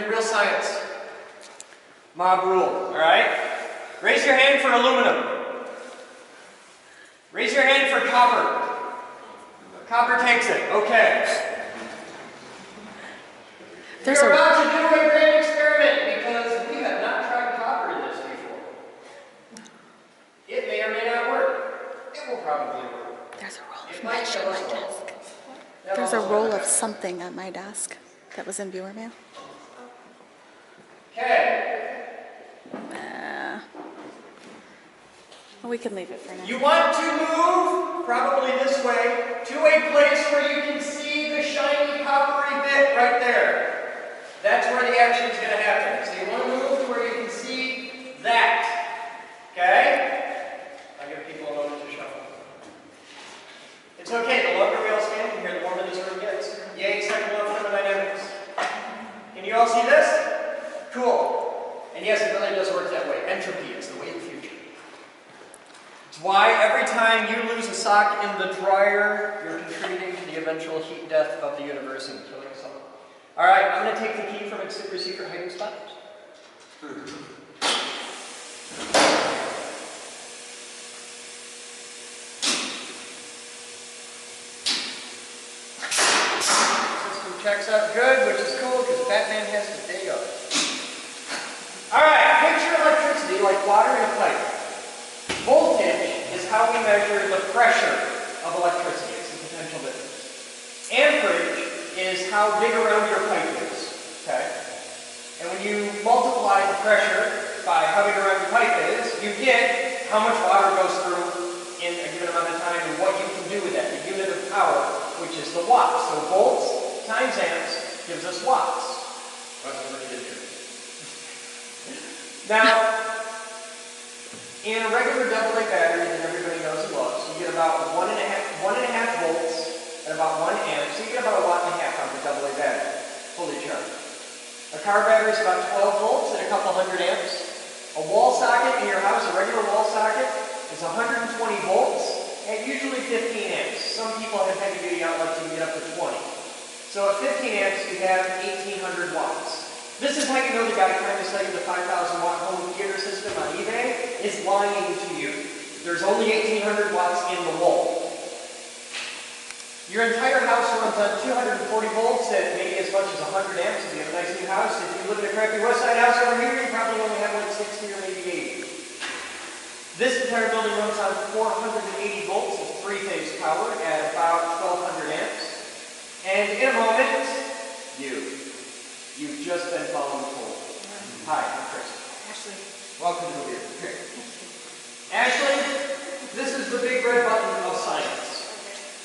do real science. Mob rule, all right? Raise your hand for aluminum. Raise your hand for copper. Copper takes it, okay. You're about to do a great experiment because we have not tried copper in this before. It may or may not work. It will probably work. There's a roll of match on my desk. There's a roll of something at my desk that was in viewer mail. Okay. We can leave it for now. You want to move, probably this way, to a place where you can see the shiny coppery bit right there. That's where the action is going to happen. So you want to move to where you can see that. Okay? I'll give people a moment to shuffle. It's okay, the longer we all stand in here, the warmer this room gets. Yay, second law of thermodynamics. Can you all see this? Cool. And yes, it really does work that way. Entropy is the way of the future. It's why every time you lose a sock in the dryer, you're contributing to the eventual heat death of the universe and killing us all. All right, I'm going to take the key from its super secret hiding spot. System checks out good, which is cool because Batman has his day off. All right, picture electricity like water in a pipe. Voltage is how we measure the pressure of electricity. It's the potential difference. Amperage is how big around your pipe is. Okay? And when you multiply the pressure by how big around your pipe is, you get how much water goes through in a given amount of time and what you can do with that. The unit of power, which is the watts. So volts times amps gives us watts. That's what we did here. Now, in a regular AA battery that everybody knows and loves, you get about 1.5 volts at about 1 amp, so you get about 1.5 watts out of the AA battery, fully charged. A car battery is about 12 volts at a couple hundred amps. A wall socket in your house, a regular wall socket, is 120 volts at usually 15 amps. Some people have heavy-duty outlets you can get up to 20. So at 15 amps, you have 1,800 watts. This is how you know the guy trying to sell you the 5,000 watt home theater system on eBay is lying to you. There's only 1,800 watts in the wall. Your entire house runs on 240 volts at maybe as much as 100 amps if you have a nice new house. If you live in a crappy west side house over here, you probably only have like 60 or maybe 80. This entire building runs on 480 volts of three-phase power at about 1,200 amps. And in a moment, You've just been following the poll. Hi, I'm Chris. Ashley. Welcome to the weird. Okay. Ashley, this is the big red button of science.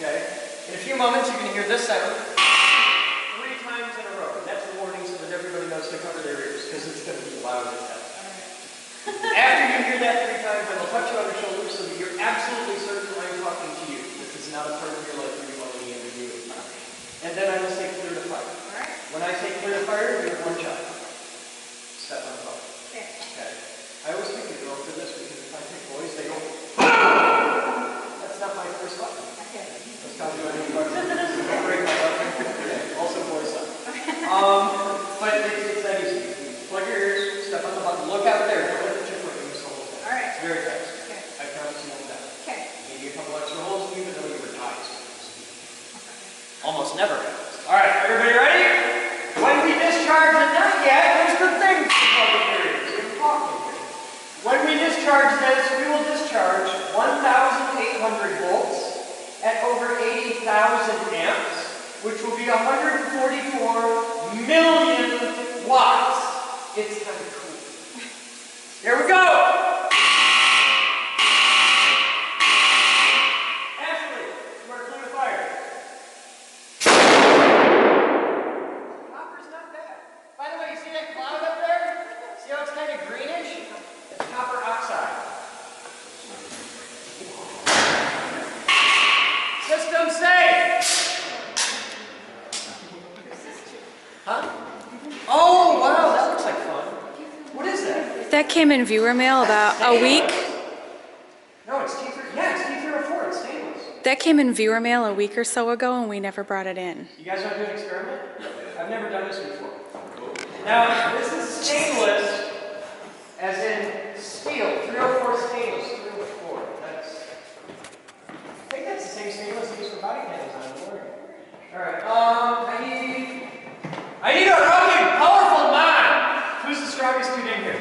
Okay? In a few moments, you're going to hear this sound 3 times in a row. And that's the warning so that everybody knows to cover their ears, because it's going to be loud as hell. After you hear that 3 times, I will touch you on the shoulder so that you're absolutely certain I'm talking to you. This is not a part of your life where you want any ambiguity. And then I will say clear the fire. When I say clear the fire, you have 1 shot. Step on the phone. Okay. I always think of girls do this because if I take boys, they go, that's not my first button. Okay. That's not doing any button. Don't break my button. Okay. Also boys suck. But it's that easy. Plug your ears, step on the button, look out there. Don't let the chip work in the soul. All right. It's very fast. Okay. I promise you won't die. Okay. Maybe a couple extra holes, even though you were dies. Almost never happens. All right, everybody ready? When we discharge, and not yet, there's good things when we discharge this, we will discharge 1,800 volts at over 80,000 amps, which will be 144 million watts. It's kind of cool. Here we go. Ashley, you are clear to fire. Copper's not bad. By the way, you see that cloud up there? See how it's kind of greenish? It's copper oxide. System safe. Huh? Oh, wow, that looks like fun. What is that? That came in viewer mail about a week. No, it's T3. Yeah, it's T304. It's stainless. That came in viewer mail a week or so ago, and we never brought it in. You guys want to do an experiment? I've never done this before. Now, this is stainless, as in steel, 304 stainless, 304. I think that's the same stainless used for body cannons on the morning. Alright, I need a rugged, powerful man! Who's the strongest dude in here?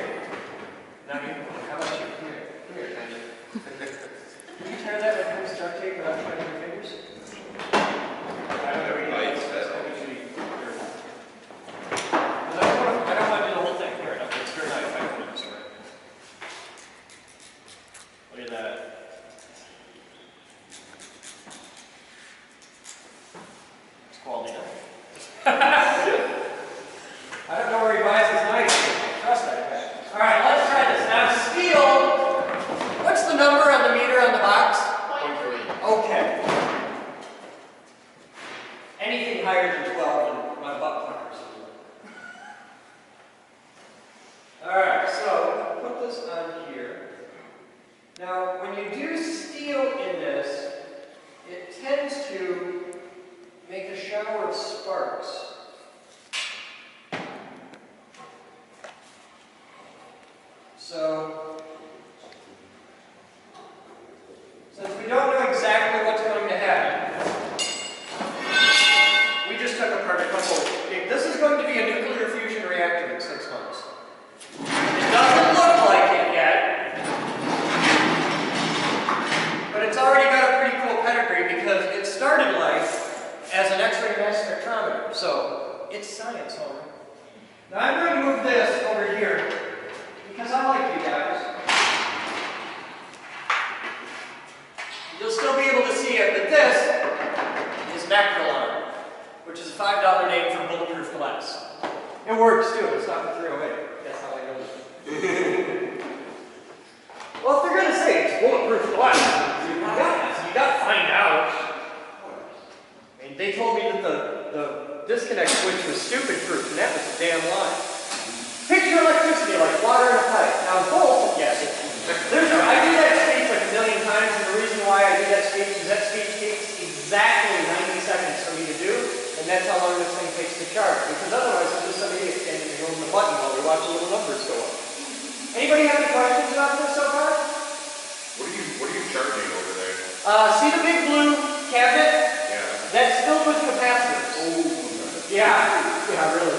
Not you? How about you? Come here, Tiny. Can you tear that like this duct tape without shredding your fingers? I don't know. I don't want to do the whole thing. Here, it's very nice. I can do it. Look at that. It's quality, huh? I don't know where he buys his knife. Trust that guy. All right, let's try this. Now, steel. What's the number on the meter on the box? 0.3. Okay. Anything higher than 12 and my butt puckers. Alright, so put this on here. Now, when you do steel in this, it tends to make a shower of sparks. So, since we don't know exactly what's going to happen, we just took apart a couple. This is going to be a nuclear fusion reactor in 6 months. It doesn't look like it yet, but it's already got a pretty cool pedigree because it started life as an X-ray mass spectrometer. So, it's science, all right. Now I'm going to move this over here because I like you guys. You'll still be able to see it, but this is Macrolon, which is a $5 name for bulletproof glass. It works too, it's not for 308. That's how I know it. Well, if they're going to say it's bulletproof glass, you got to find out. I mean, they told me that the disconnect switch was stupid proof, and that was a damn lie. Picture electricity like water in a pipe. Now, volts, yes. I do that speech like a million times, and the reason why I do that speech is that speech takes exactly 90 seconds for me to do, and that's how long this thing takes to charge. Because otherwise, I'm just some idiot standing there holding the button while we watch the little numbers go up. Anybody have any questions about this so far? What are you charging over there? See the big blue cabinet? Yeah. That's filled with capacitors. Oh. Yeah, really.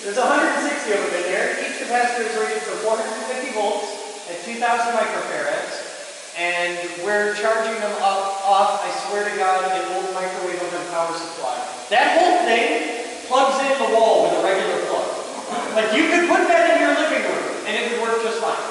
There's 160 of them in there. Each capacitor is rated for 450 volts at 2,000 microfarads. And we're charging them off, I swear to God, an old microwave oven power supply. That whole thing plugs in the wall with a regular plug. Like, you could put that in your living room, and it would work just fine.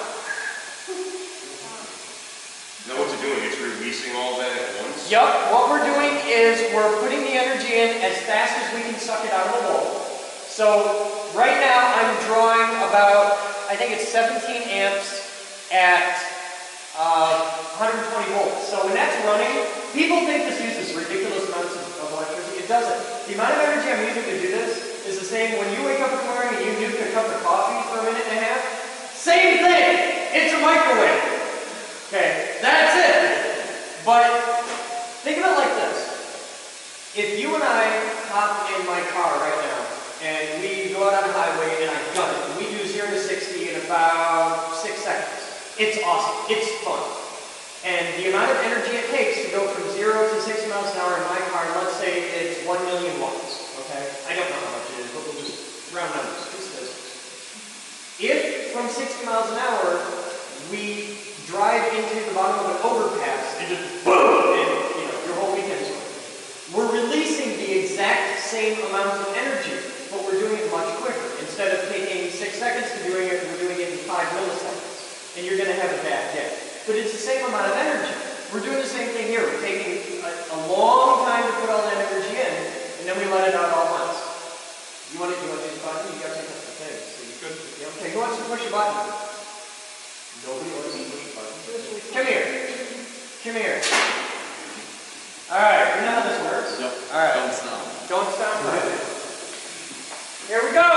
Is that what you're doing? It's releasing all that at once? Yup. What we're doing is we're putting the energy in as fast as we can suck it out of the wall. So, right now, I'm drawing about, I think it's 17 amps at 120 volts. So when that's running, people think this uses ridiculous amounts of electricity. It doesn't. The amount of energy I'm using to do this is the same when you wake up in the morning and you nuke a cup of coffee for a minute and a half. Same thing! It's a microwave. Okay, that's it. But think of it like this. If you and I hop in my car right now, and we go out on the highway and I gun it, and we do 0 to 60 in about 6 seconds. It's awesome. It's fun. And the amount of energy it takes to go from 0 to 60 miles an hour in my car, let's say it's 1 million watts. Okay? I don't know how much it is, but we'll just round numbers. It's this. If from 60 miles an hour we drive into the bottom of an overpass and just boom, and your whole weekend's over. We're releasing the exact same amount of energy, but we're doing it much quicker. Instead of taking 6 seconds to doing it, we're doing it in 5 milliseconds. And you're going to have a bad day. But it's the same amount of energy. We're doing the same thing here. We're taking a long time to put all that energy in, and then we let it out all once. You want to use the button? You got to take up the thing. So you could. Yeah, okay, who wants to push a button? Nobody wants to push a button. Come here. Come here. All right, you know how this works? Yep. All right. Don't stop. Don't stop. Here we go.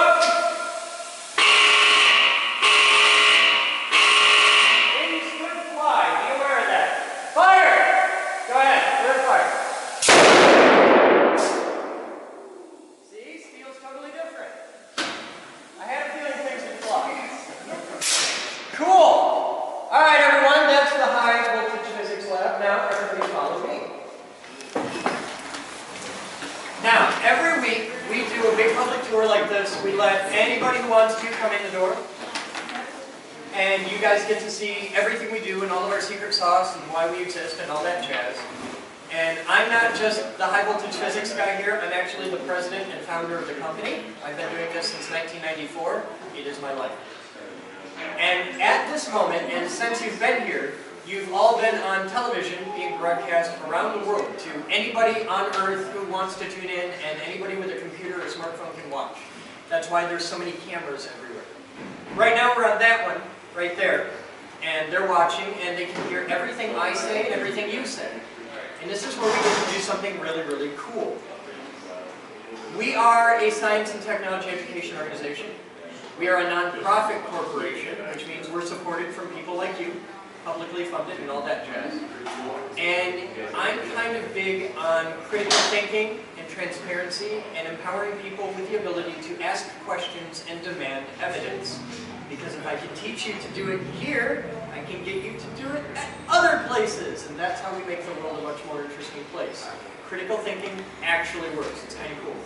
anybody who wants to come in the door. And you guys get to see everything we do and all of our secret sauce and why we exist and all that jazz. And I'm not just the high voltage physics guy here, I'm actually the president and founder of the company. I've been doing this since 1994. It is my life. And at this moment, and since you've been here, you've all been on television being broadcast around the world to anybody on Earth who wants to tune in, and anybody with a computer or smartphone can watch. That's why there's so many cameras everywhere. Right now we're on that one, right there, and they're watching, and they can hear everything I say and everything you say. And this is where we get to do something really, really cool. We are a science and technology education organization. We are a non-profit corporation, which means we're supported from people like you, publicly funded and all that jazz. And I'm kind of big on critical thinking and transparency and empowering people with the ability to ask questions and demand evidence. Because if I can teach you to do it here, I can get you to do it at other places. And that's how we make the world a much more interesting place. Critical thinking actually works. It's kind of cool.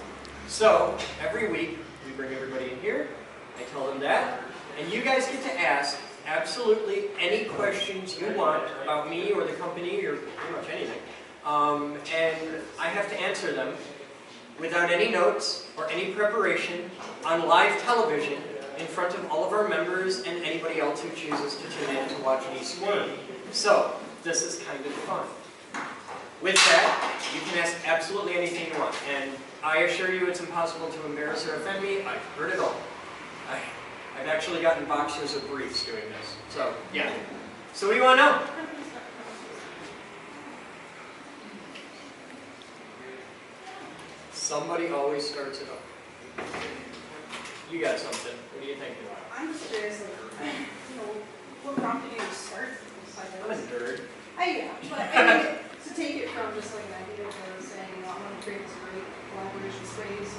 So, every week, we bring everybody in here. I tell them that. And you guys get to ask absolutely any questions you want about me or the company or pretty much anything. And I have to answer them without any notes or any preparation on live television in front of all of our members and anybody else who chooses to tune in to watch me squirm. So, this is kind of fun. With that, you can ask absolutely anything you want. And I assure you it's impossible to embarrass or offend me. I've heard it all. I've actually gotten boxers of briefs doing this. So, yeah. So what do you want to know? Somebody always starts it up. You got something. What do you think? I'm just curious, what prompted you to start this? I'm a nerd. Yeah, but I mean, to take it from just like an idea to saying, I want to create this great collaboration space.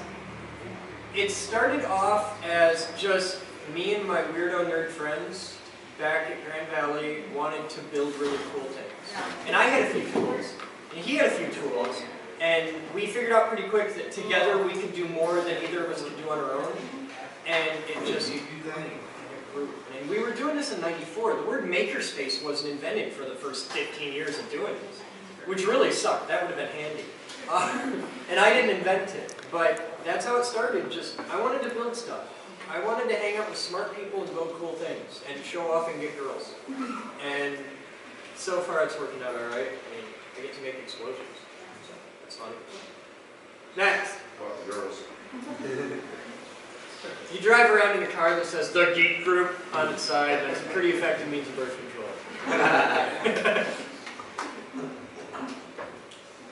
It started off as just me and my weirdo nerd friends back at Grand Valley wanted to build really cool things. And I had a few tools, and he had a few tools, and we figured out pretty quick that together we could do more than either of us could do on our own. And it just grew. And we were doing this in '94. The word makerspace wasn't invented for the first 15 years of doing this, which really sucked. That would have been handy. And I didn't invent it, but that's how it started. Just, I wanted to build stuff. I wanted to hang out with smart people and build cool things and show off and get girls. And so far it's working out all right. I mean, I get to make explosions. So that's funny. Next. About the girls. You drive around in a car that says the Geek Group on its side, that's a pretty effective means of birth control.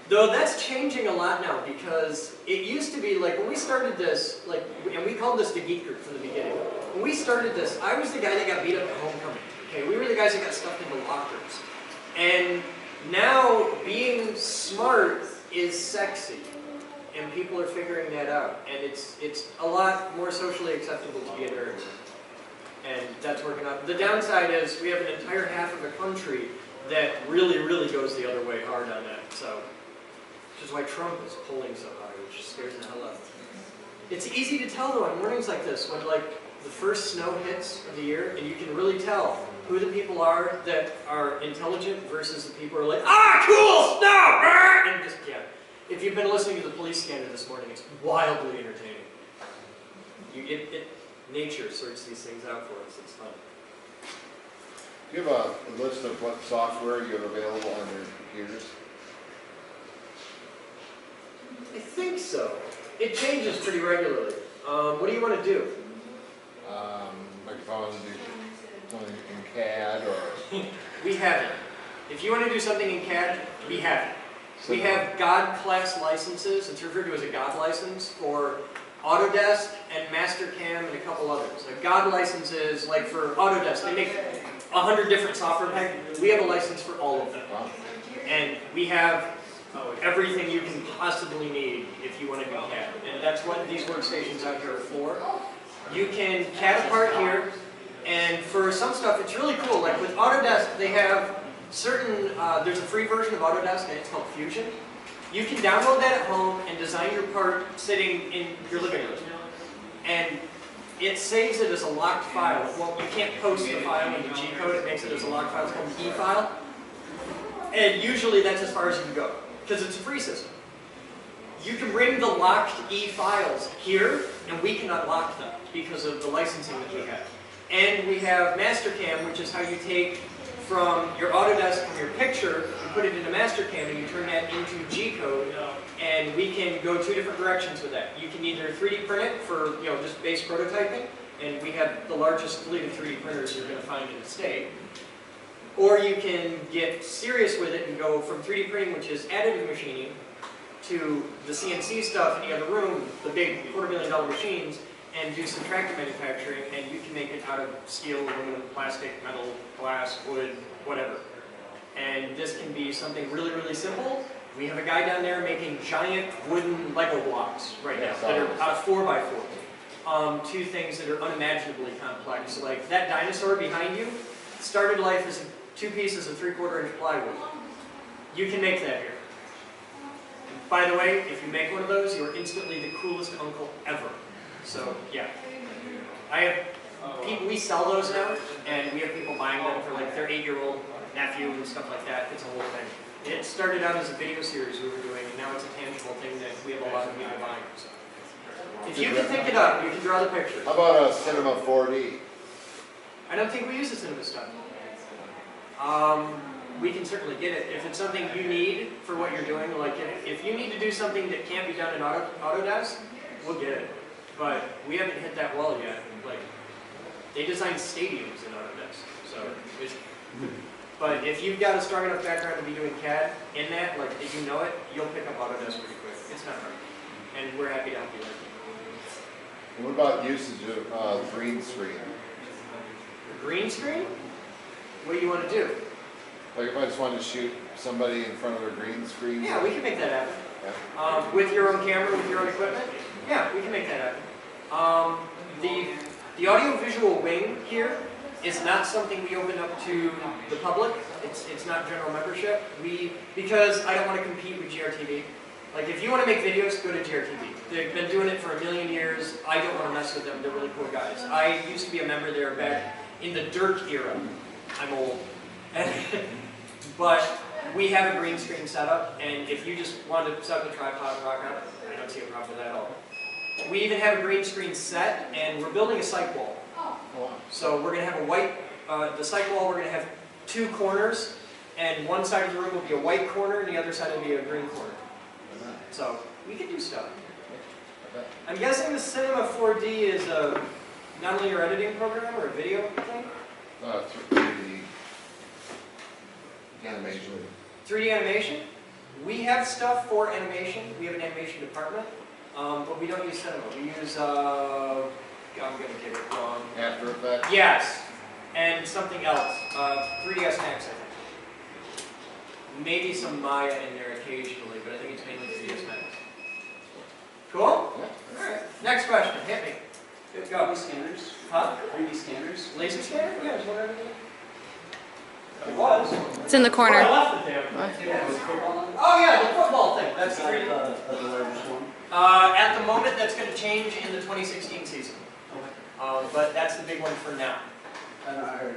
Though that's changing a lot now, because it used to be like when we started this, and we called this the Geek Group from the beginning. When we started this, I was the guy that got beat up at homecoming. Okay, we were the guys that got stuffed into lockers. And now being smart is sexy. And people are figuring that out. And it's a lot more socially acceptable to be a nerd. And that's working out. The downside is we have an entire half of the country that really, really goes the other way hard on that. So, which is why Trump is polling so high, which scares the hell out of me. It's easy to tell though on mornings like this, when like the first snow hits of the year, and you can really tell who the people are that are intelligent versus the people who are like, ah, cool, snow! And just, yeah. If you've been listening to the police scanner this morning, it's wildly entertaining. Nature sorts these things out for us. It's fun. Do you have a list of what software you have available on your computers? I think so. It changes pretty regularly. What do you want to do? Like if I want to do something in CAD or... We have it. If you want to do something in CAD, we have it. We have God class licenses. It's referred to as a God license for Autodesk and Mastercam and a couple others. A God license is like for Autodesk. They make 100 different software packages. We have a license for all of them. And we have everything you can possibly need if you want to do CAD. And that's what these workstations out here are for. You can CAD apart here. And for some stuff, it's really cool. Like with Autodesk, they have certain, there's a free version of Autodesk and it's called Fusion. You can download that at home and design your part sitting in your living room. And it saves it as a locked file. Well, you can't post the file into G-code. It makes it as a locked file. It's called an E-file. And usually that's as far as you can go, because it's a free system. You can bring the locked E-files here, and we can unlock them because of the licensing that we have. And we have Mastercam, which is how you take from your Autodesk from your picture, you put it into Mastercam, and you turn that into G-code, and we can go two different directions with that. You can either 3D print it for just base prototyping, and we have the largest fleet of 3D printers you're going to find in the state. Or you can get serious with it and go from 3D printing, which is additive machining, to the CNC stuff in the other room, the big $250,000 machines, and do some tractor manufacturing, and you can make it out of steel, aluminum, plastic, metal, glass, wood, whatever. And this can be something really, really simple. We have a guy down there making giant wooden Lego blocks right now that are about 4x4. Two things that are unimaginably complex. Like that dinosaur behind you started life as 2 pieces of 3/4 inch plywood. You can make that here. By the way, if you make one of those, you're instantly the coolest uncle ever. So, yeah. I have people, we sell those now, and we have people buying them for like their 8-year-old nephew and stuff like that. It's a whole thing. It started out as a video series we were doing, and now it's a tangible thing that we have a lot of people buying. So. If you can think it up, you can draw the picture. How about a Cinema 4D? I don't think we use the cinema stuff. We can certainly get it. If it's something you need for what you're doing, like if you need to do something that can't be done in Autodesk, we'll get it. But we haven't hit that wall yet. Like, they design stadiums in Autodesk. So, but if you've got a strong enough background to be doing CAD in that, like if you know it, you'll pick up Autodesk pretty quick. It's not hard. And we're happy to help you there. What about usage of green screen? Green screen? What do you want to do? Like if I just wanted to shoot somebody in front of a green screen? Yeah, we can make that happen. Yeah. With your own camera, with your own equipment? Yeah, we can make that happen. The audio-visual wing here is not something we open up to the public. It's not general membership. Because I don't want to compete with GRTV. Like if you want to make videos, go to GRTV. They've been doing it for a million years. I don't want to mess with them. They're really cool guys. I used to be a member there back in the dirt era. I'm old. But we have a green screen setup, and if you just want to set up a tripod and rock out, I don't see a problem with that at all. We even have a green screen set, and we're building a cyc wall. So we're going to have a white, the cyc wall, we're going to have 2 corners, and one side of the room will be a white corner, and the other side will be a green corner. So we can do stuff. I'm guessing the Cinema 4D is a non-linear editing program or a video thing? 3D animation. 3D animation? We have stuff for animation. We have an animation department, but we don't use cinema. We use, I'm going to get it wrong. After Effects? Yes, and something else. 3ds Max, I think. Maybe some Maya in there occasionally, but I think it's mainly 3ds Max. Cool? Yeah. All right. Next question. Hit me. Good go. 3D scanners? Huh? 3D scanners? Laser scanner? Yeah, it's whatever it is. It was. It's in the Oh, I corner. left it there. Yeah, with football on it? Oh yeah, the football thing. That's Is 3D. that the largest one? At the moment, that's going to change in the 2016 season. But that's the big one for now. And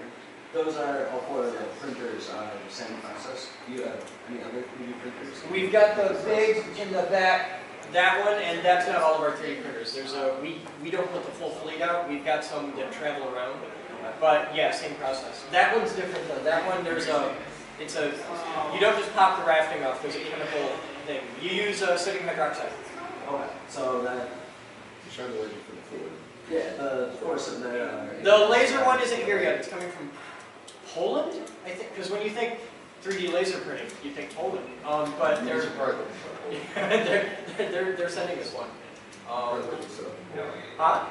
those are all 4 of the printers are the same process. Do you have any other 3D printers? We've got the big in the back, that one, and that's not all of our 3D printers. There's we don't put the full fleet out. We've got some that travel around. But yeah, same process. That one's different though. That one, you don't just pop the rafting off. There's a chemical thing. You use sodium hydroxide. Okay, so that, You shine the laser for the fluid. yeah, the force of The laser one isn't here yet. It's coming from Poland, I think, because when you think 3D laser printing, you think Poland. But they're they're sending us one. Huh?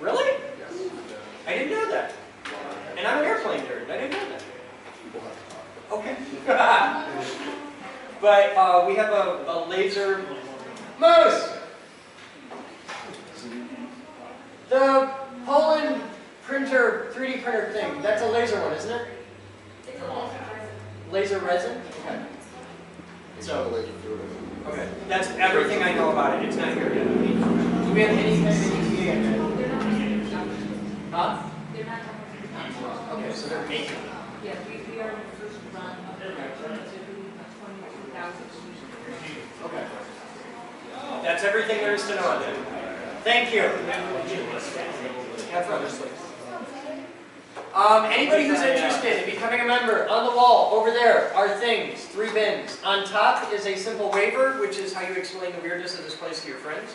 Really? Yes. I didn't know that. And I'm an airplane nerd. I didn't know that. Okay. But we have a laser. Moose! The Poland printer, 3D printer thing, that's a laser one, isn't it? Laser resin? Okay. So, okay. That's everything I know about it. It's not here yet. we have any kind of ETA on that? They're not making production. Huh? They're not making production. Okay, so they're making. Yeah, we are in the first run of production, so we have 22,000 solutions. Okay. That's everything there is to know on that. Thank you. Have fun. Anybody who's interested in becoming a member, on the wall, over there, are things, 3 bins. On top is a simple waiver, which is how you explain the weirdness of this place to your friends.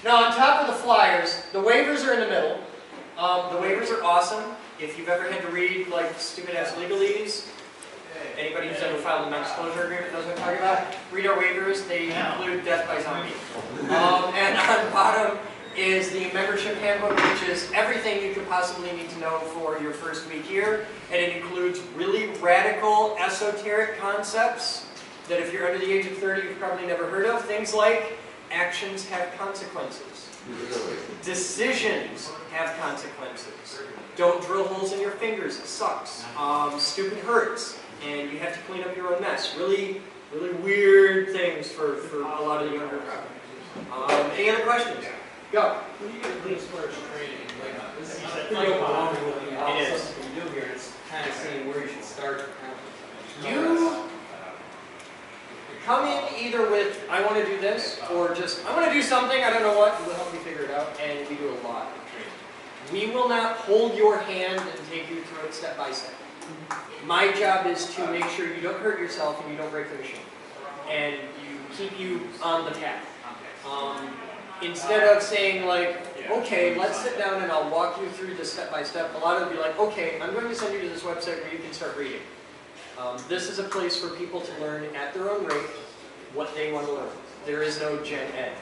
Now, on top of the flyers, the waivers are in the middle. The waivers are awesome. If you've ever had to read, like, stupid-ass legalese, anybody who's ever filed a non-disclosure agreement knows what I'm talking about. Read our waivers. They include death by zombie. And on the bottom is the membership handbook, which is everything you could possibly need to know for your first week here. And it includes really radical, esoteric concepts that if you're under the age of 30, you've probably never heard of. Things like actions have consequences. Decisions have consequences. Don't drill holes in your fingers. It sucks. Stupid hurts. And you have to clean up your own mess. Really, really weird things for a lot of the younger crowd. Any other questions? Go. When you get a police force training, like this is pretty overwhelming with all the stuff that you do here. It's kind of seeing where you should start. You come in either with, I want to do this, or just, I want to do something, I don't know what, we'll help you figure it out, and we do a lot of training. We will not hold your hand and take you through it step by step. My job is to make sure you don't hurt yourself and you don't break the machine. And you keep you on the path. Instead of saying like, okay, let's sit down and I'll walk you through this step by step, a lot of them will be like, okay, I'm going to send you to this website where you can start reading. This is a place for people to learn at their own rate what they want to learn. There is no gen ed.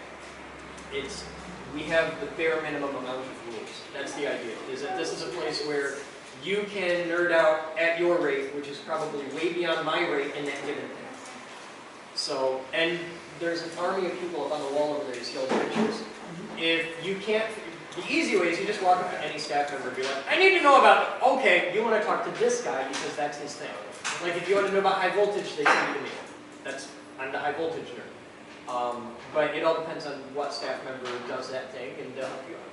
We have the bare minimum amount of rules. That's the idea, is that this is a place where you can nerd out at your rate, which is probably way beyond my rate in that given thing. So, and there's an army of people up on the wall over there, you see all the pictures. If you can't, the easy way is you just walk up to any staff member and be like, I need to know about, okay, you want to talk to this guy because that's his thing. Like if you want to know about high voltage, they send you to me. I'm the high voltage nerd. But it all depends on what staff member does that thing and they'll help you out.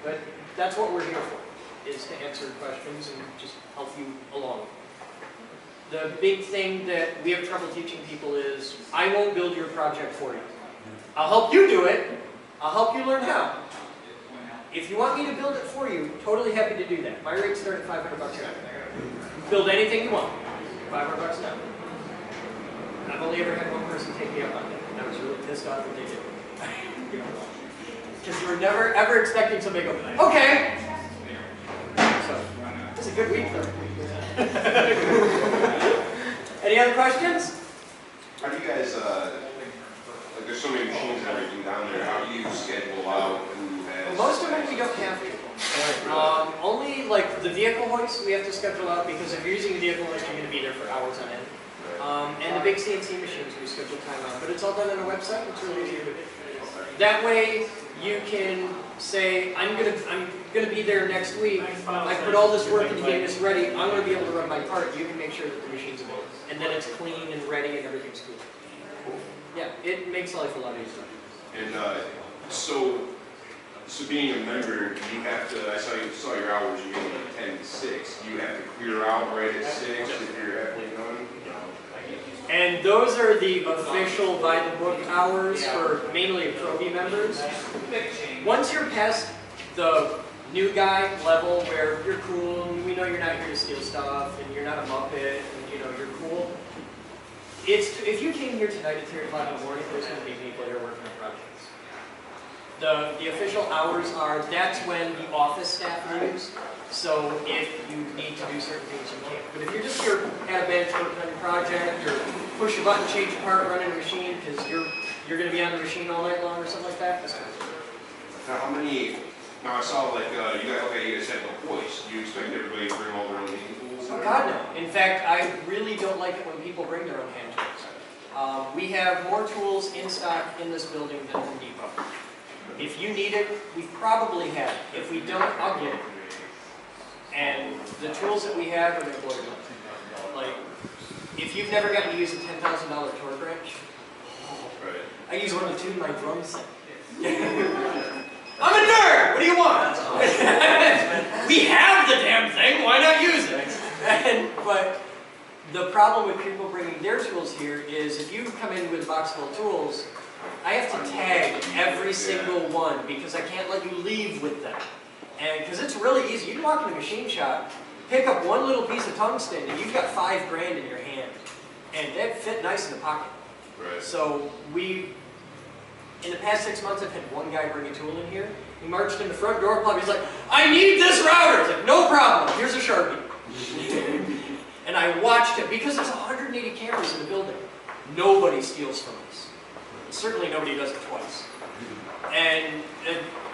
But that's what we're here for, is to answer questions and just help you along. The big thing that we have trouble teaching people is, I won't build your project for you. I'll help you do it. I'll help you learn how. If you want me to build it for you, totally happy to do that. My rates start at $500 an hour. Build anything you want, $500 an hour. I've only ever had one person take me up on that, and I was really pissed off that they did. Because you were never ever expecting somebody to go, okay. So, it's a good week though. Any other questions? How do you guys, like there's so many machines and everything down there, how do you schedule out who has? Most of them we don't have to. Only like the vehicle hoist we have to schedule out because if you're using the vehicle hoist, you're going to be there for hours on end. And the big CNC machines we schedule time on, but it's all done on a website. It's really easy to do. That way you can say, I'm gonna be there next week. I put all this work into getting this ready. I'm gonna be able to run my part. You can make sure that the machine's available, and then it's clean and ready and everything's cool. Yeah, it makes life a lot easier. And so being a member, you have to, I saw your hours, you get like 10 to 6. You have to clear out right at 6 if you're halfway done. And those are the official by-the-book hours for mainly trophy members. Once you're past the new guy level where you're cool, and we know you're not here to steal stuff, and you're not a Muppet, and you know you're cool. If you came here tonight at 3 o'clock in the morning, there's going to be people here working on projects. The official hours are, that's when the office staff leaves. So if you need to do certain things, you can't. But if you're just here at a bench working on your project, or push a button, change a part, running a machine, because you're going to be on the machine all night long or something like that, that's good. Now how many, now I saw like, you guys have the hoist. Do you expect everybody to bring all their own hand tools? Oh God, no. In fact, I really don't like it when people bring their own hand tools. We have more tools in stock in this building than Home Depot. If you need it, we probably have it. If we don't, I'll get it. And the tools that we have are going to blow your mind. Like, if you've never gotten to use a $10,000 torque wrench, I use one to tune my drum set. I'm a nerd! What do you want? We have the damn thing, why not use it? But the problem with people bringing their tools here is if you come in with a box full of tools, I have to tag every single one because I can't let you leave with them. And because it's really easy, you can walk in a machine shop, pick up one little piece of tungsten, and you've got $5 grand in your hand. And that fit nice in the pocket. Right. So in the past 6 months, I've had one guy bring a tool in here. He marched in the front door plug. He's like, I need this router. I was like, no problem. Here's a Sharpie. And I watched him because there's 180 cameras in the building. Nobody steals from us. Certainly nobody does it twice. And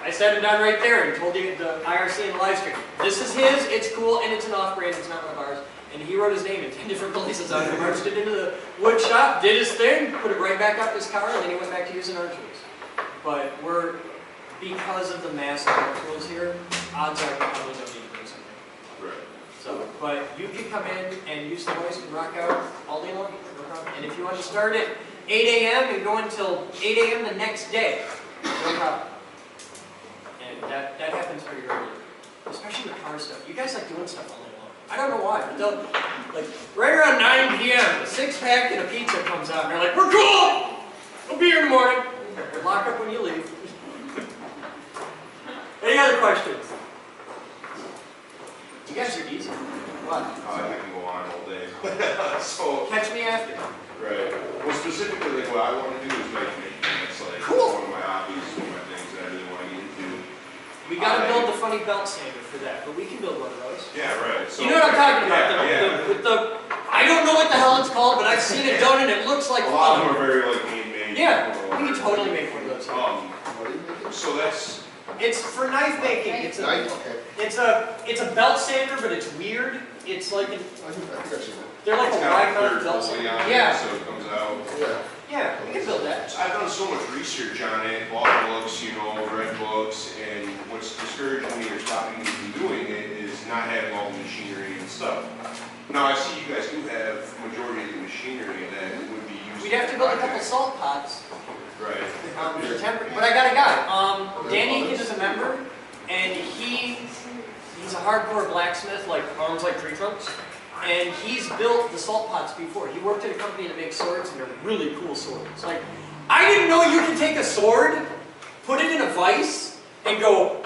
I sat him down right there and told the IRC in the live stream, this is his, it's cool, and it's an off-brand, it's not one of ours. And he wrote his name in 10 different places on it, marched it into the wood shop, did his thing, put it right back up his car, and then he went back to using our tools. But because of the mass of our tools here, odds are we probably don't need to bring something. Right. So, but you can come in and use the voice and rock out all day long, no problem. And if you want to start at 8 a.m. and go until 8 a.m. the next day, no problem. And that happens pretty regularly, especially with car stuff. You guys like doing stuff all day long. I don't know why, but they'll, like, right around 9 p.m., a 6-pack and a pizza comes out, and they're like, we're cool! We'll be here in the morning. Lock up when you leave. Any other questions? You guys are easy. What? I can go on all day. So, Catch me after. right. Well, specifically, like, what I want to do is make making. It's like Cool. one of my hobbies, one of my things that I really want to get into. We gotta build the funny belt sander for that, but we can build one of those. Yeah, right. So, You know what I'm talking about? Yeah, With the, I don't know what the hell it's called, but I've seen it done and it looks like a lot of them fun. are very like handmade. Yeah, we can totally make one of those. So that's It's for knife making. It's a, Nice, okay. it's a belt sander, but it's weird. It's like I think I've seen that. they're like a it's got wide a mouth third belt pulley sander. on it, Yeah, so it comes out. yeah, we can build that. So I've done so much research on it, bought books, you know, read books, and what's discouraging me or stopping me from doing it is not having all the machinery and stuff. Now I see you guys do have majority of the machinery that would be used. We'd have to build a couple salt pots. Right. For temporary, but I got a guy. Dan Eakin is a member, and he's a hardcore blacksmith, like owns like tree trunks, and he's built the salt pots before. He worked at a company that makes swords, and they're really cool swords. Like, I didn't know you can take a sword, put it in a vise, and go,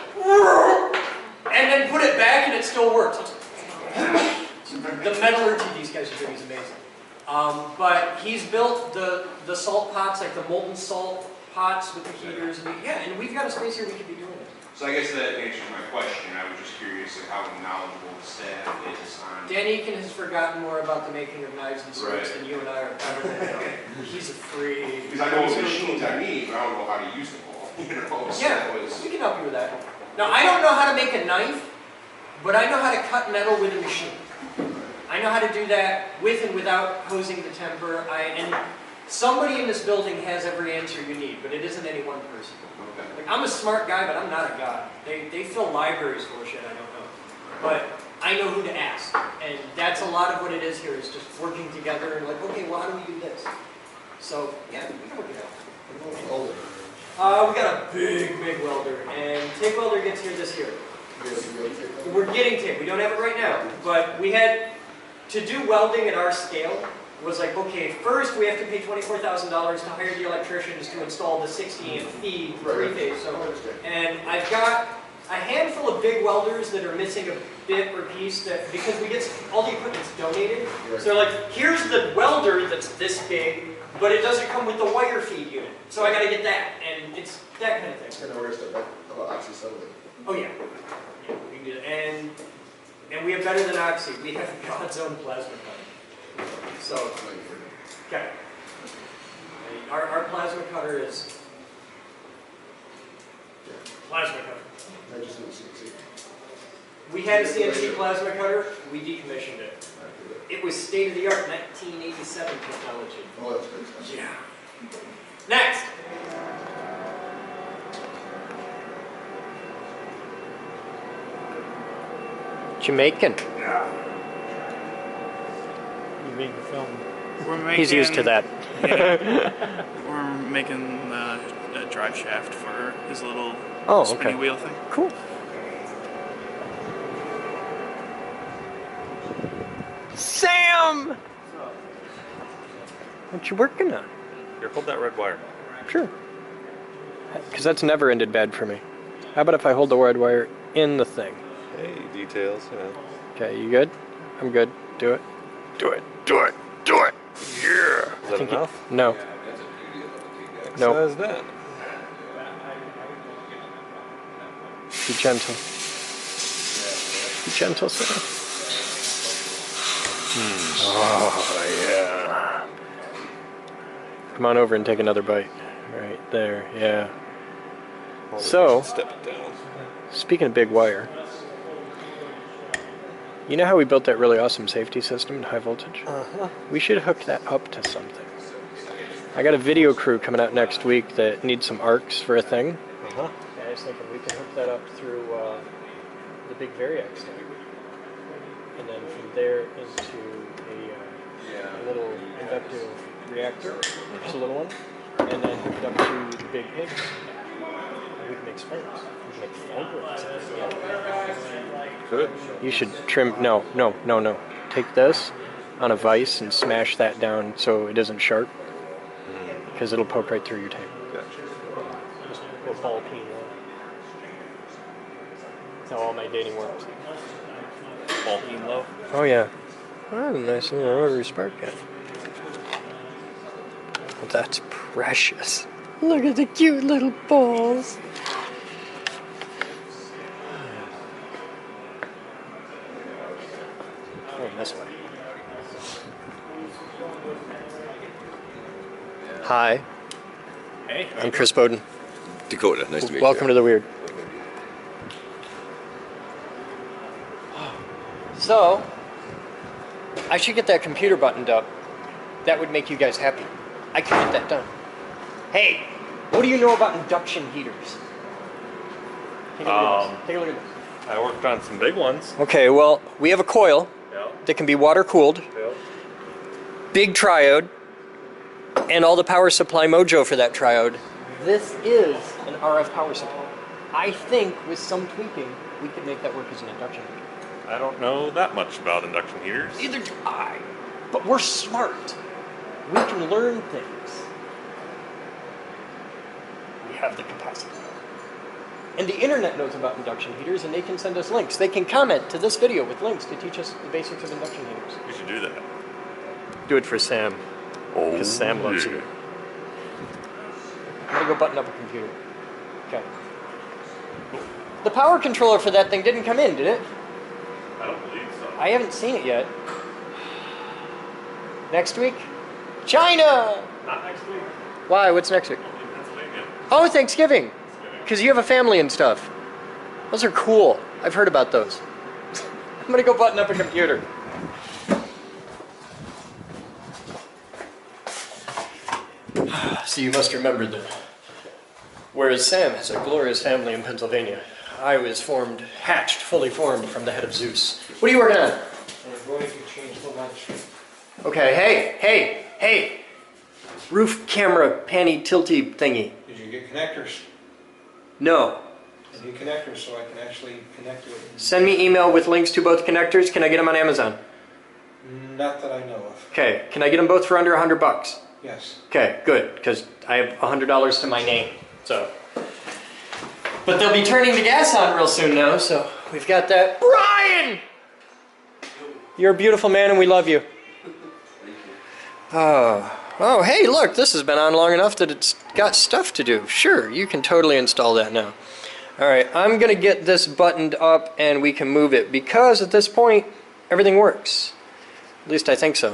and then put it back, and it still works. The metallurgy these guys are doing is amazing. But he's built the salt pots, like the molten salt pots with the heaters, and we've got a space here we could be doing it. So I guess that answers my question. I was just curious like how knowledgeable the staff is on. Dan Eakin has forgotten more about the making of knives and swords Right. than you and I are ever going to know. He's a freak. Because I know He's what really machines cool. I need, but I don't know how to use them all. You know, so Yeah, it was, we can help you with that. Now, I don't know how to make a knife, but I know how to cut metal with a machine. I know how to do that with and without hosing the temper. And somebody in this building has every answer you need, but it isn't any one person. okay. Like, I'm a smart guy, but I'm not a god. They fill libraries full of shit I don't know. But I know who to ask. And that's a lot of what it is here, is just working together and like, okay, well, how do we do this? So, yeah, we can work it out. We got a big welder. And TIG welder gets here this year. We're getting TIG. We don't have it right now. But we had, to do welding at our scale, was like, okay, first we have to pay $24,000 to hire the electricians to install the 60-amp feed three-phase. So, and I've got a handful of big welders that are missing a bit or piece that, because we get all the equipment's donated. So they're like, here's the welder that's this big, but it doesn't come with the wire feed unit. So I got to get that, and it's that kind of thing. And where's the oxy-settling? Oh yeah, yeah, we can do that, and we have better than Oxy. We have God's own plasma cutter. So, okay. Our plasma cutter is plasma cutter. I just didn't see. We had a CNC plasma cutter. We decommissioned it. It was state of the art 1987 technology. Oh, that's great. Yeah. Next. Jamaican. You being filmed. He's used to that. We're making a drive shaft for his little spinny okay. wheel thing. Cool. Sam! What you working on? Here, hold that red wire. Sure. Because that's never ended bad for me. How about if I hold the red wire in the thing? Hey, details, yeah. Okay, you good? I'm good. Do it. Do it. Do it. Do it. Yeah. Is that enough? No. No. Says that. Be gentle. Be gentle, Sam. Oh, yeah. Come on over and take another bite. Right there, yeah. So, Step it down. speaking of big wire, you know how we built that really awesome safety system in high voltage? Uh-huh. We should hook that up to something. I got a video crew coming out next week that needs some arcs for a thing. Uh-huh. I was thinking we can hook that up through the big Variac stack. And then from there into a little inductive reactor, just a little one, and then hook it up to the big pig. We can make sparks. We can make fireworks. Good. You should trim. No. Take this on a vise and smash that down so it isn't sharp, because it'll poke right through your tape. Gotcha. Just a ball peen one. That's how all my dating works. Ball peen low. Oh yeah. Oh, nice little rotary spark gun. Well, that's precious. Look at the cute little balls. Oh, this way. Hi. Hey. I'm Chris Boden. Dakota, nice to meet you. Welcome to the Weird. So, I should get that computer buttoned up. That would make you guys happy. I can get that done. Hey, what do you know about induction heaters? Take a look at this. Take a look at this. I worked on some big ones. Okay, well, we have a coil that can be water cooled, big triode, and all the power supply mojo for that triode. This is an RF power supply. I think with some tweaking, we could make that work as an induction heater. I don't know that much about induction heaters. Neither do I. But we're smart. We can learn things. We have the capacity. And the internet knows about induction heaters, and they can send us links. They can comment to this video with links to teach us the basics of induction heaters. We should do that. Do it for Sam. Oh, Because Sam loves you. I'm gonna go button up a computer. Okay. The power controller for that thing didn't come in, did it? I don't believe so. I haven't seen it yet. Next week? China! Not next week. Why? What's next week? In Pennsylvania. Oh, Thanksgiving. Because you have a family and stuff. Those are cool. I've heard about those. I'm gonna go button up a computer. So you must remember that whereas Sam has a glorious family in Pennsylvania, I was hatched, fully formed from the head of Zeus. What are you working on? We're going to change the lunch. Okay, hey! Roof camera panty tilty thingy. Did you get connectors? No. I need connectors so I can actually connect to it. Send me email with links to both connectors. Can I get them on Amazon? Not that I know of. Okay, can I get them both for under $100? Yes. Okay, good, because I have $100 to my name, so. But they'll be turning the gas on real soon now, so we've got that. Brian! You're a beautiful man and we love you. Oh, hey, look, this has been on long enough that it's got stuff to do. Sure, you can totally install that now. All right, I'm gonna get this buttoned up and we can move it because at this point, everything works. At least I think so.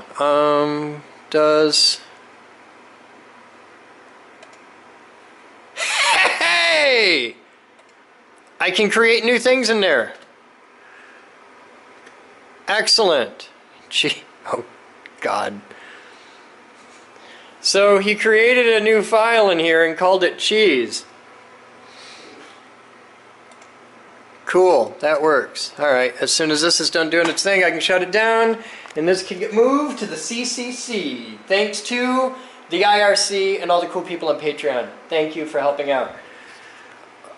Hey! I can create new things in there. Excellent. Gee, oh God. So he created a new file in here and called it cheese. Cool, that works. All right, as soon as this is done doing its thing, I can shut it down, and this can get moved to the CCC. Thanks to the IRC, and all the cool people on Patreon. Thank you for helping out.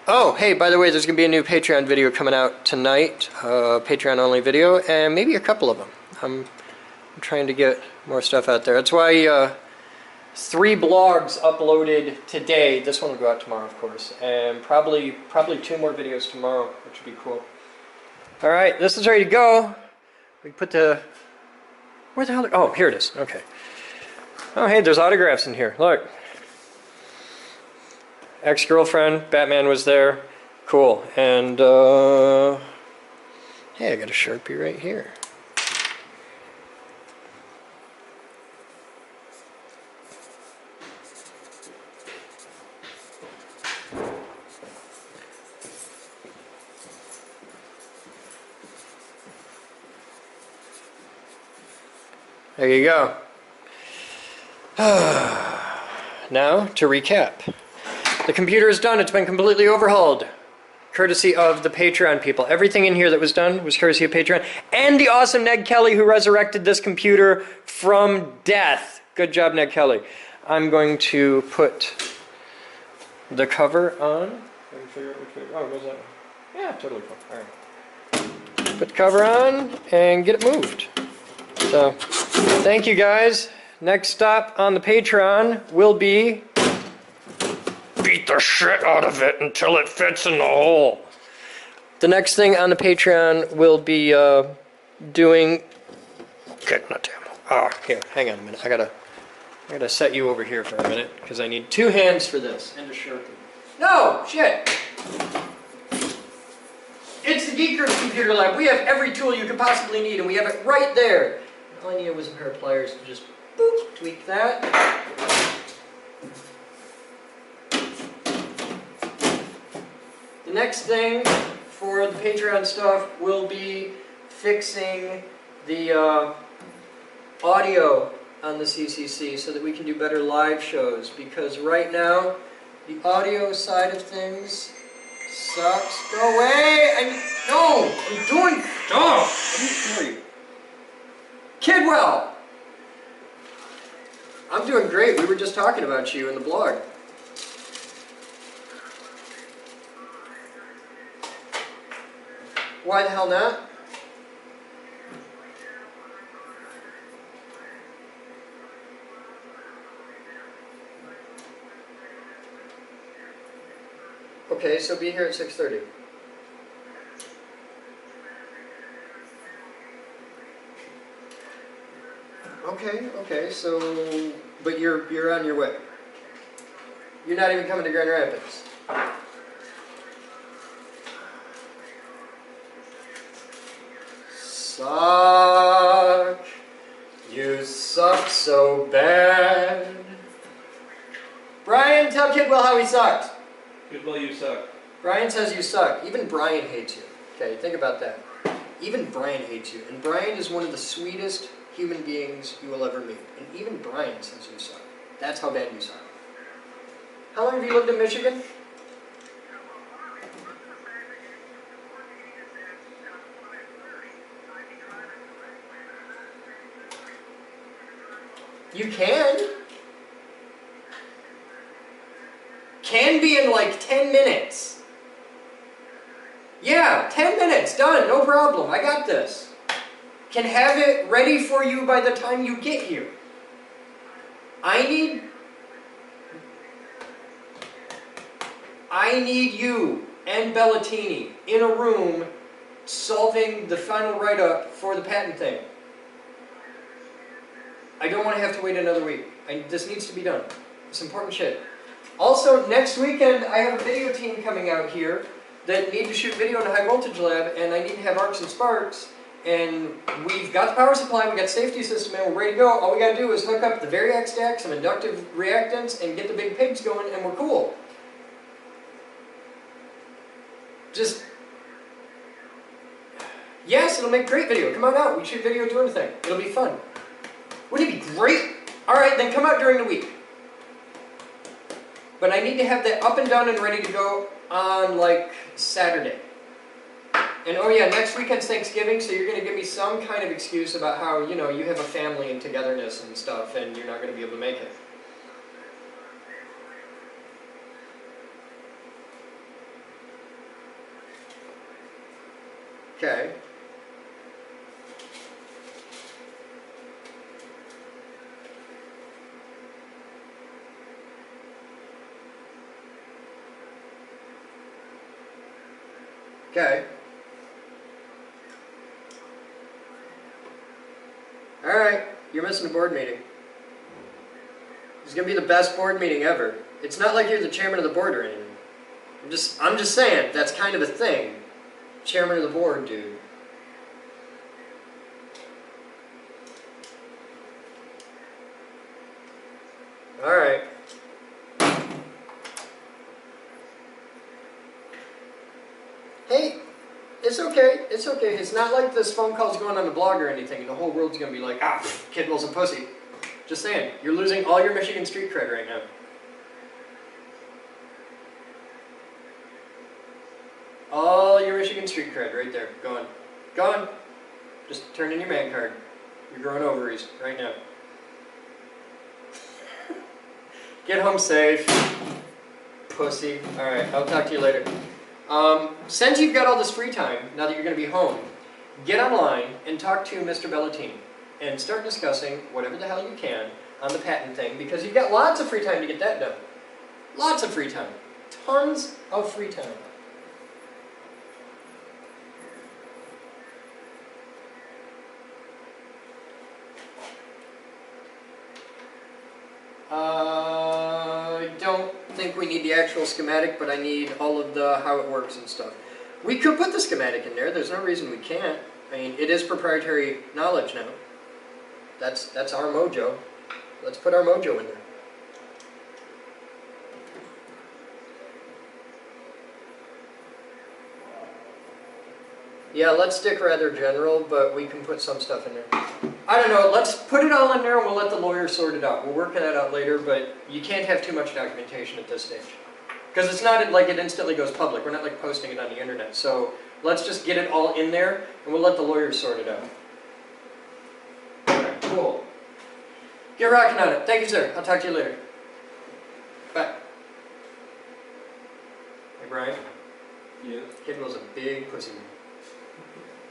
Oh, hey, by the way, there's going to be a new Patreon video coming out tonight, Patreon-only video, and maybe a couple of them. I'm trying to get more stuff out there. That's why 3 blogs uploaded today. This one will go out tomorrow, of course, and probably 2 more videos tomorrow, which would be cool. All right, this is ready to go. We put the... Where the hell... Oh, here it is. Okay. Oh, hey, there's autographs in here. Look. Ex-girlfriend, Batman was there. Cool. And, hey, I got a Sharpie right here. There you go. Now, to recap. The computer is done. It's been completely overhauled. Courtesy of the Patreon people. Everything in here that was done was courtesy of Patreon. And the awesome Ned Kelly who resurrected this computer from death. Good job, Ned Kelly. I'm going to put the cover on. Oh, was that? Yeah, totally cool. All right. Put the cover on and get it moved. So, thank you guys. Next stop on the Patreon will be beat the shit out of it until it fits in the hole. The next thing on the Patreon will be doing... Okay, not damn. Ah, here, hang on a minute. I gotta set you over here for a minute because I need 2 hands for this and a Sharpie. No, shit. It's the Geekers Computer Lab. We have every tool you could possibly need, and we have it right there. All I needed was a pair of pliers to just boop, tweak that. The next thing for the Patreon stuff will be fixing the audio on the CCC so that we can do better live shows, because right now the audio side of things sucks. Go away! I'm doing stuff! Kidwell! I'm doing great. We were just talking about you in the blog. Why the hell not? Okay, so be here at 6:30. Okay, so, but you're on your way. You're not even coming to Grand Rapids. Suck. You suck so bad. Brian, tell Kidwell how he sucked. Kidwell, you suck. Brian says you suck. Even Brian hates you. Okay, think about that. Even Brian hates you. And Brian is one of the sweetest human beings you will ever meet. And even Brian says you suck. That's how bad you suck. How long have you lived in Michigan? You can. Can be in like 10 minutes. Yeah, 10 minutes, done, no problem, I got this. Can have it ready for you by the time you get here. I need you and Bellatini in a room solving the final write-up for the patent thing. I don't want to have to wait another week. This needs to be done. It's important shit. Also, next weekend, I have a video team coming out here that need to shoot video in a high voltage lab, and I need to have arcs and sparks, and we've got the power supply, we got the safety system, and we're ready to go. All we gotta do is hook up the Variac stack, some inductive reactants, and get the big pigs going, and we're cool. Just... Yes, it'll make great video. Come on out. We shoot video doing a thing. It'll be fun. Wouldn't it be great? Alright, then come out during the week. But I need to have that up and done and ready to go on, like, Saturday. And oh yeah, next weekend's Thanksgiving, so you're going to give me some kind of excuse about how, you know, you have a family and togetherness and stuff, and you're not going to be able to make it. Okay. Okay. Alright, you're missing a board meeting. It's gonna be the best board meeting ever. It's not like you're the chairman of the board or anything. I'm just saying, that's kind of a thing. Chairman of the board, dude. Alright. Hey, it's okay, it's okay. It's not like this phone call's going on the blog or anything and the whole world's gonna be like, ah, Kidwell's a pussy. Just saying, you're losing all your Michigan street cred right now. All your Michigan street cred right there, gone. Gone. Just turn in your man card. You're growing ovaries right now. Get home safe. Pussy. Alright, I'll talk to you later. Since you've got all this free time, now that you're going to be home, get online and talk to Mr. Bellatini and start discussing whatever the hell you can on the patent thing, because you've got lots of free time to get that done. Lots of free time. Tons of free time. I don't think we need the actual schematic, but I need all of the how it works and stuff. We could put the schematic in there. There's no reason we can't. I mean, it is proprietary knowledge now. That's our mojo. Let's put our mojo in there. Yeah, let's stick rather general, but we can put some stuff in there. I don't know, let's put it all in there and we'll let the lawyer sort it out. We'll work that out later, but you can't have too much documentation at this stage. Because it's not like it instantly goes public. We're not like posting it on the internet. So let's just get it all in there and we'll let the lawyers sort it out. Alright, cool. Get rocking on it. Thank you, sir. I'll talk to you later. Bye. Hey, Brian. Yeah. Kid was a big pussy man.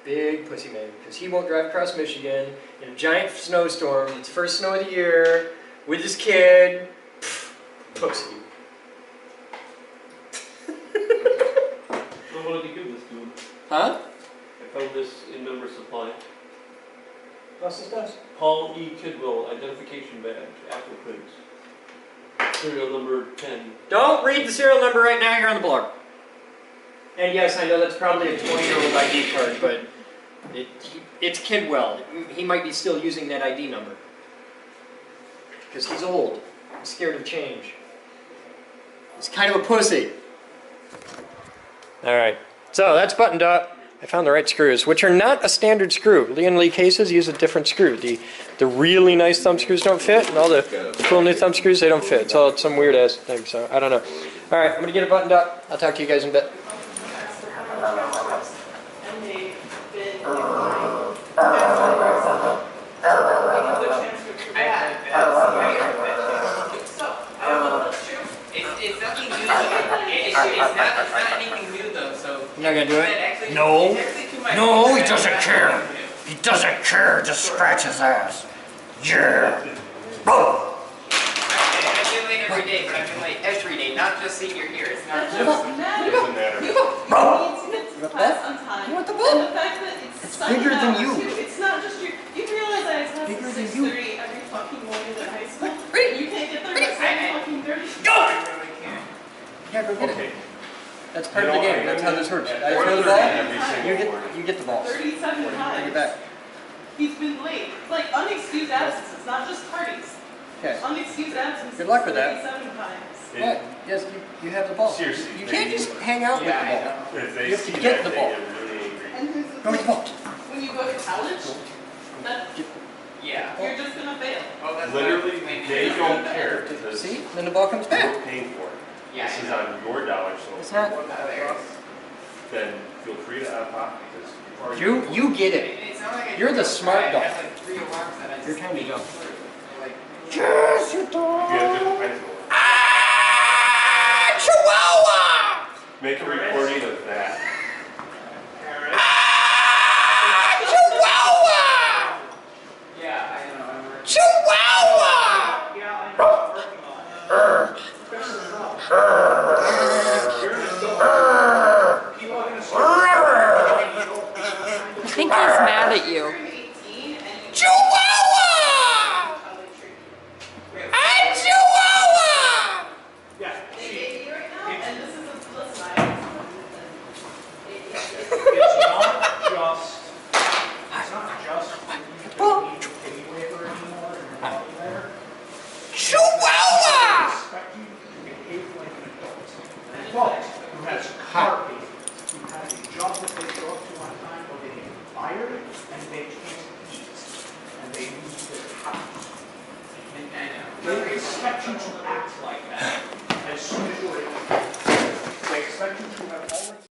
Big pussy man, because he won't drive across Michigan in a giant snowstorm. It's the first snow of the year with his kid. Pfft, pussy. So what did he give this to him? Huh? I found this in member supply. What's this does? Paul E. Kidwell identification badge, Apple Pigs. Serial number 10. Don't read the serial number right now. You're on the blog. And yes, I know that's probably a 20-year-old ID card, but it's Kidwell. He might be still using that ID number. Because he's old. He's scared of change. He's kind of a pussy. Alright, so that's buttoned up. I found the right screws, which are not a standard screw. Leon Lee cases use a different screw. The really nice thumb screws don't fit, and all the cool new thumb screws, they don't fit. So it's some weird-ass thing, so I don't know. Alright, I'm going to get it buttoned up. I'll talk to you guys in a bit. It's not anything new though, so... You're not gonna do it? No. No, he doesn't care. He doesn't care. Just scratch his ass. Yeah. Bro. I've been late every day, but I've been late every day, not just senior year. It's not just... It doesn't matter. Doesn't matter. You need to get to class on time. You want the And ball? the fact that it's bigger than you. It's not just your... You realize I have class at 6:30 every fucking morning in high school? You can't get there by 7:30. Go! Yeah, go get it. That's part of the game. That's how this works. I throw the ball, you get the ball. 37 times. Bring it back. He's been late. It's like unexcused absences, not just parties. Okay. Unexcused absences. Good luck with that. 37 times. What? Yes, you have the ball. Seriously. You can't just hang out with the ball. If they You have to see get that, the ball. they get really angry. And who's the Go get the ball. when you go to college, that, Yeah. you're just gonna fail. Oh, that's Literally, what they don't care because See? Then the ball comes back. you're paying for it. Yeah, This is on your dollar, It's so not. then feel free to out of pocket because you've already. You get it. It's not like I You're the drove smart by. dog. I have like 3 alarms that I just You're trying to jump. Like, Yes, you do. You have different kinds of ones. Chihuahua! Make a recording of that. mad at you. Chihuahua! I'm Chihuahua! Yeah. They gave you right now, and this is a listen, it's not just the pay waiver anymore and all there. Chihuahua! They expect you to behave like an adult. An adult who has car payments, who has a job that they show up to on time, or they get fired and they can't eat, and they lose their house. And they expect you to act like that as soon as you're able. They expect you to have already